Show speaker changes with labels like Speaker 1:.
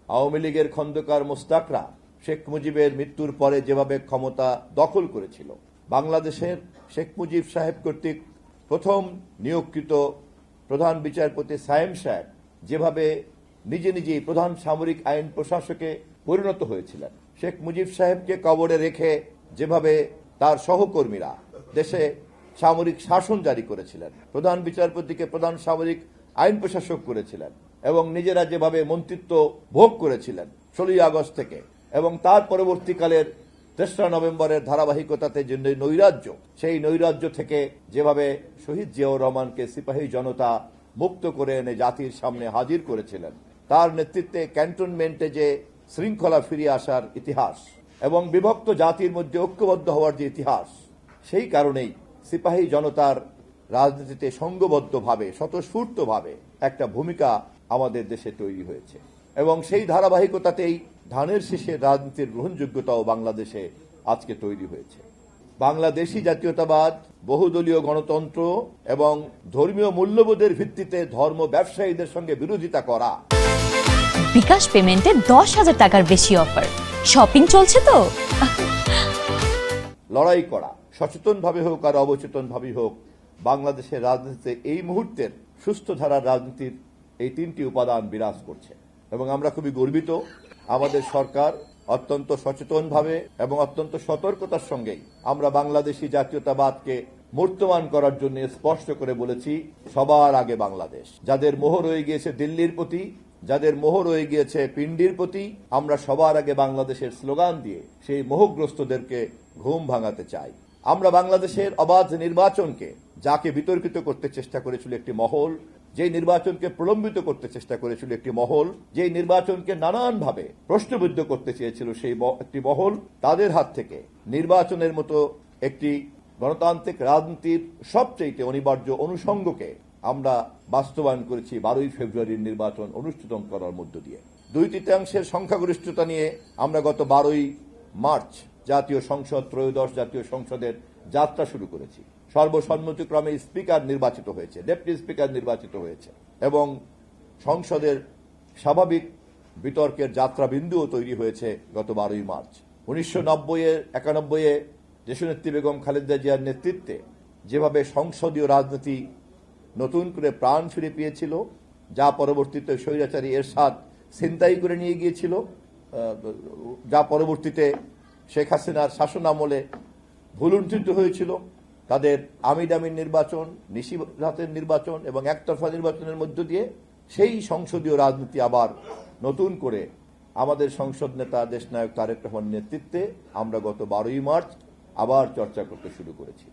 Speaker 1: আওয়ামী লীগের খন্দকার মোস্তাকরা শেখ মুজিবের মৃত্যুর পরে যেভাবে ক্ষমতা দখল করেছিল, বাংলাদেশের শেখ মুজিব সাহেব কর্তৃক প্রথম নিয়োগকৃত প্রধান বিচারপতি সায়েম সাহেব যেভাবে নিজে নিজেই প্রধান সামরিক আইন প্রশাসকে পরিণত হয়েছিলেন, শেখ মুজিব সাহেবকে কবরে রেখে যেভাবে তার সহকর্মীরা দেশে সামরিক শাসন জারি করেছিলেন, প্রধান বিচারপতিকে প্রধান সামরিক আইন প্রশাসক করেছিলেন এবং নিজেরা যেভাবে মন্ত্রিত্ব ভোগ করেছিলেন 16ই আগস্ট থেকে, এবং তার পরবর্তীকালের 3রা নভেম্বরের ধারাবাহিকতাতে যে নৈরাজ্য, সেই নৈরাজ্য থেকে যেভাবে শহীদ জিয়াউর রহমানকে সিপাহী জনতা মুক্ত করে এনে জাতির সামনে হাজির করেছিলেন, তার নেতৃত্বে ক্যান্টনমেন্টে যে শৃঙ্খলা ফিরিয়ে আসার ইতিহাস এবং বিভক্ত জাতির মধ্যে ঐক্যবদ্ধ হওয়ার যে ইতিহাস, সেই কারণেই সিপাহী জনতার রাজনীতিতে সংঘবদ্ধভাবে স্বতঃস্ফূর্তভাবে একটা ভূমিকা আমাদের দেশে তৈরি হয়েছে এবং সেই ধারাবাহিকতাতেই ধানের শীষের রাজনীতির গ্রহণযোগ্যতাও বাংলাদেশে আজকে তৈরি হয়েছে। বাংলাদেশি জাতীয়তাবাদ, বহুদলীয় গণতন্ত্র এবং ধর্মীয় মূল্যবোধের ভিত্তিতে ধর্ম ব্যবসায়ীদের সঙ্গে বিরোধিতা করা।
Speaker 2: বিকাশ পেমেন্টে 10,000 টাকার বেশি অফার, শপিং চলছে তো।
Speaker 1: লড়াই করা, সচেতনভাবে হোক আর অবচেতনভাবে হোক, বাংলাদেশের রাজনীতিতে এই মুহূর্তের সুস্থ ধারার রাজনীতির এই 3টি উপাদান বিরাজ করছে এবং আমরা খুবই গর্বিত। আমাদের সরকার অত্যন্ত সচেতনভাবে এবং অত্যন্ত সতর্কতার সঙ্গেই আমরা বাংলাদেশি জাতীয়তাবাদকে মূর্তমান করার জন্য স্পষ্ট করে বলেছি, সবার আগে বাংলাদেশ। যাদের মোহ রয়ে গিয়েছে দিল্লির প্রতি, যাদের মোহ রয়ে গিয়েছে পিন্ডির প্রতি, আমরা সবার আগে বাংলাদেশের স্লোগান দিয়ে সেই মোহগ্রস্তদেরকে ঘুম ভাঙাতে চাই। আমরা বাংলাদেশের অবাধ নির্বাচনকে, যাকে বিতর্কিত করতে চেষ্টা করেছিল একটি মহল, যেই নির্বাচনকে প্রলম্বিত করতে চেষ্টা করেছিল একটি মহল, যেই নির্বাচনকে নানানভাবে প্রশ্নবিদ্ধ করতে চেয়েছিল সেই একটি মহল, তাদের হাত থেকে নির্বাচনের মতো একটি গণতান্ত্রিক রাজনীতির সবচেয়ে অনিবার্য অনুষঙ্গকে আমরা বাস্তবায়ন করেছি 12ই ফেব্রুয়ারির নির্বাচন অনুষ্ঠিত করার মধ্য দিয়ে। 2/3 সংখ্যাগরিষ্ঠতা নিয়ে আমরা গত 12ই মার্চ জাতীয় সংসদ, ত্রয়োদশ জাতীয় সংসদের যাত্রা শুরু করেছি। সর্বসম্মতিক্রমে স্পিকার নির্বাচিত হয়েছে, ডেপুটি স্পিকার নির্বাচিত হয়েছে এবং সংসদের স্বাভাবিক বিতর্কের যাত্রা বিন্দুও তৈরি হয়েছে গত 12ই মার্চ। 1991 দেশনেত্রী বেগম খালেদা জিয়ার নেতৃত্বে যেভাবে সংসদীয় রাজনীতি নতুন করে প্রাণ ফিরে পেয়েছিল, যা পরবর্তীতে স্বৈরাচারী এরশাদ ছিনতাই করে নিয়ে গিয়েছিল, যা পরবর্তীতে শেখ হাসিনার শাসন আমলে ভুলুণ্ঠিত হয়েছিল, তাদের আমির নির্বাচন, নিশিরাতের নির্বাচন এবং একতরফা নির্বাচনের মধ্য দিয়ে সেই সংসদীয় রাজনীতি আবার নতুন করে আমাদের সংসদ নেতা দেশনায়ক তারেক রহমানের নেতৃত্বে আমরা গত 12ই মার্চ আবার চর্চা করতে শুরু করেছি।